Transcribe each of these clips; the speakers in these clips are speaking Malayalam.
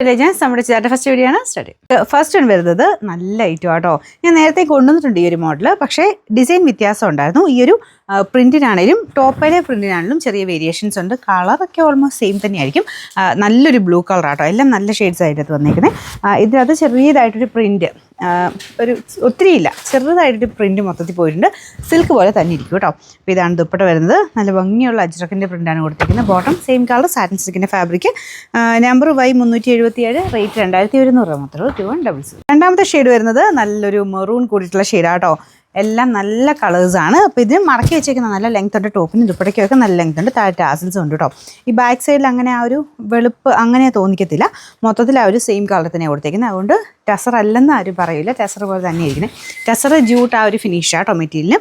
നമ്മുടെ ഫസ്റ്റ് വീഡിയോ ആണ് സ്റ്റാർട്ട്. ഫസ്റ്റ് വൺ വരുന്നത് നല്ല ഐറ്റം ആട്ടോ. ഞാൻ നേരത്തെ കൊണ്ടുവന്നിട്ടുണ്ട് ഈ ഒരു മോഡൽ, പക്ഷേ ഡിസൈൻ വ്യത്യാസം ഉണ്ടായിരുന്നു. ഈ ഒരു പ്രിന്റിനാണെങ്കിലും ടോപ്പിലെ പ്രിന്റിനാണെങ്കിലും ചെറിയ വേരിയേഷൻസ് ഉണ്ട്. കളറൊക്കെ ഓൾമോസ്റ്റ് സെയിം തന്നെയായിരിക്കും. നല്ലൊരു ബ്ലൂ കളർ ആട്ടോ, എല്ലാം നല്ല ഷെയ്ഡ്സ് ആയിട്ട് വന്നേക്കുന്നത്. ഇതിനകത്ത് ചെറിയതായിട്ടൊരു പ്രിന്റ്, ഒരു ഒത്തിരി ഇല്ല, ചെറുതായിട്ടൊരു പ്രിന്റ് മൊത്തത്തിൽ പോയിട്ടുണ്ട്. സിൽക്ക് പോലെ തന്നെ ഇരിക്കും കേട്ടോ. അപ്പോൾ ഇതാണ് ദുപ്പട്ട വരുന്നത്. നല്ല ഭംഗിയുള്ള അജ്രക്കിൻ്റെ പ്രിന്റാണ് കൊടുത്തിരിക്കുന്നത്. ബോട്ടം സെയിം കളർ സാറ്റിൻ സിൽക്കിൻ്റെ ഫാബ്രിക്. നമ്പർ Y377, റേറ്റ് 2100 മാത്രമേ. 2100. രണ്ടാമത്തെ ഷെയ്ഡ് വരുന്നത് നല്ലൊരു മെറൂൺ കൂടിയിട്ടുള്ള ഷെയ്ഡാട്ടോ. എല്ലാം നല്ല കളേഴ്സാണ്. അപ്പോൾ ഇതിന് മടക്കി വെച്ചേക്കുന്ന നല്ല ലെങ്ത് ഉണ്ട്. ടോപ്പിന് ദുപ്പട്ടയ്ക്കൊക്കെ നല്ല ലെങ്ത് ഉണ്ട്. താഴെ ടാസിൽസ് ഉണ്ട് കേട്ടോ. ഈ ബാക്ക് സൈഡിൽ അങ്ങനെ ആ ഒരു വെളുപ്പ് അങ്ങനെ തോന്നിക്കത്തില്ല. മൊത്തത്തിൽ ആ ഒരു സെയിം കളർ തന്നെ കൊടുത്തേക്കുന്നത്. അതുകൊണ്ട് ടെസർ അല്ലെന്ന് ആരും പറയില്ല, ടെസർ പോലെ തന്നെ ഇരിക്കുന്നത്. ടെസർ ജൂട്ട് ആ ഒരു ഫിനിഷാട്ടോ മെറ്റീരിയലിന്.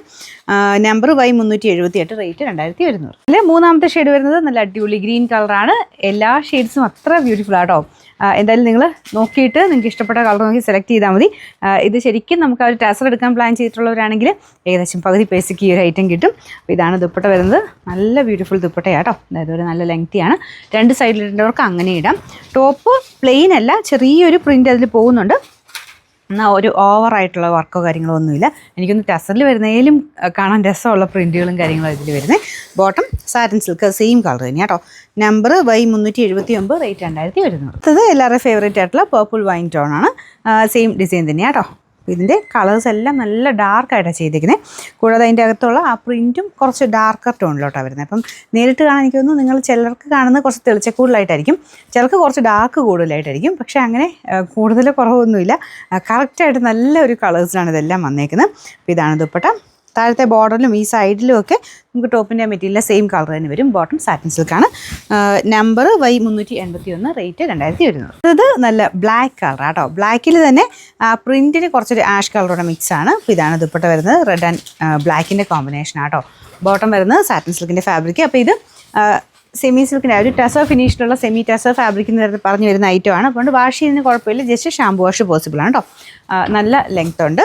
Number Y378, rate 2100. അതിൽ മൂന്നാമത്തെ ഷെയ്ഡ് വരുന്നത് നല്ല അടിപൊളി ഗ്രീൻ കളറാണ്. എല്ലാ ഷെയ്ഡ്സും അത്ര ബ്യൂട്ടിഫുൾ ആട്ടോ. എന്തായാലും നിങ്ങൾ നോക്കിയിട്ട് നിങ്ങൾക്ക് ഇഷ്ടപ്പെട്ട കളർ നോക്കി സെലക്ട് ചെയ്താൽ മതി. ഇത് ശരിക്കും നമുക്ക് ആ ഒരു ടെസർ എടുക്കാൻ പ്ലാൻ ചെയ്തിട്ടുള്ളവരാണെങ്കിൽ ഏകദേശം പകുതി പൈസയ്ക്ക് ഈ ഒരു ഐറ്റം കിട്ടും. അപ്പോൾ ഇതാണ് ദുപ്പട്ട വരുന്നത്. നല്ല ബ്യൂട്ടിഫുൾ ദുപ്പട്ടയാട്ടോ. അതായത് ഒരു നല്ല ലെങ്തിയാണ്. രണ്ട് സൈഡിലിട്ടവർക്ക് അങ്ങനെ ഇടാം. ടോപ്പ് പ്ലെയിൻ അല്ല, ചെറിയൊരു പ്രിൻ്റ് അതിൽ പോകുന്നുണ്ട്. എന്നാൽ ഒരു ഓവറായിട്ടുള്ള വർക്കോ കാര്യങ്ങളോ ഒന്നുമില്ല. എനിക്കൊന്ന് ടെസറിൽ വരുന്നതിലും കാണാൻ രസമുള്ള പ്രിൻറ്റുകളും കാര്യങ്ങളും ഇതിൽ വരുന്നത്. Bottom satin silk same colour തന്നെയാണ് കേട്ടോ. Number Y379, rate 2100. അടുത്തത് എല്ലാവരുടെയും ഫേവറേറ്റ് ആയിട്ടുള്ള പേർപ്പിൾ വൈൻ ടോൺ ആണ്. സെയിം ഡിസൈൻ തന്നെയാണ് കേട്ടോ. ഇതിൻ്റെ കളേഴ്സ് എല്ലാം നല്ല ഡാർക്കായിട്ടാണ് ചെയ്തിരിക്കുന്നത്. കൂടാതെ അതിൻ്റെ അകത്തുള്ള ആ പ്രിൻറ്റും കുറച്ച് ഡാർക്കർ ടോണിലോട്ടാണ് വരുന്നത്. അപ്പം നേരിട്ട് കാണാൻ എനിക്ക് തോന്നുന്നു നിങ്ങൾ ചിലർക്ക് കാണുന്നത് കുറച്ച് തെളിച്ച കൂടുതലായിട്ടായിരിക്കും, ചിലർക്ക് കുറച്ച് ഡാർക്ക് കൂടുതലായിട്ടായിരിക്കും. പക്ഷേ അങ്ങനെ കൂടുതൽ കുറവൊന്നുമില്ല. കറക്റ്റായിട്ട് നല്ലൊരു കളേഴ്സിലാണ് ഇതെല്ലാം വന്നേക്കുന്നത്. അപ്പോൾ ഇതാണ് ദുപ്പട്ട. താഴത്തെ ബോർഡറിലും ഈ സൈഡിലും ഒക്കെ നമുക്ക് ടോപ്പിൻ്റെ മെറ്റീരിയൽ സെയിം കളർ തന്നെ വരും. ബോട്ടം സാറ്റിൻ സിൽക്കാണ്. Number Y381, rate 2100. ഇത് നല്ല ബ്ലാക്ക് കളർ ആട്ടോ. ബ്ലാക്കിൽ തന്നെ പ്രിൻറ്റിന് കുറച്ചൊരു ആഷ് കളറോടെ മിക്സാണ്. അപ്പോൾ ഇതാണ് ദുപ്പട്ട വരുന്നത്. റെഡ് ആൻഡ് ബ്ലാക്കിൻ്റെ കോമ്പിനേഷൻ ആട്ടോ. ബോട്ടം വരുന്നത് സാറ്റിൻ സിൽക്കിൻ്റെ ഫാബ്രിക്. അപ്പോൾ ഇത് സെമി സിൽക്കിൻ്റെ ഒരു ടെസർ ഫിനിഷിലുള്ള സെമി ടെസർ ഫാബ്രിക് എന്ന് പറഞ്ഞു വരുന്ന ഐറ്റമാണ്. അതുകൊണ്ട് വാഷ് ചെയ്യുന്നതിന് കുഴപ്പമില്ല, ജസ്റ്റ് ഷാമ്പു വാഷ് പോസിബിൾ ആണ് കേട്ടോ. നല്ല ലെങ്ത് ഉണ്ട്.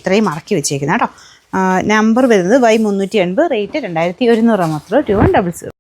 ഇത്രയും മറക്കി വെച്ചേക്കുന്നത് കേട്ടോ. നമ്പർ വരുന്നത് Y380, റേറ്റ് 2100 മാത്രമേ. 2100.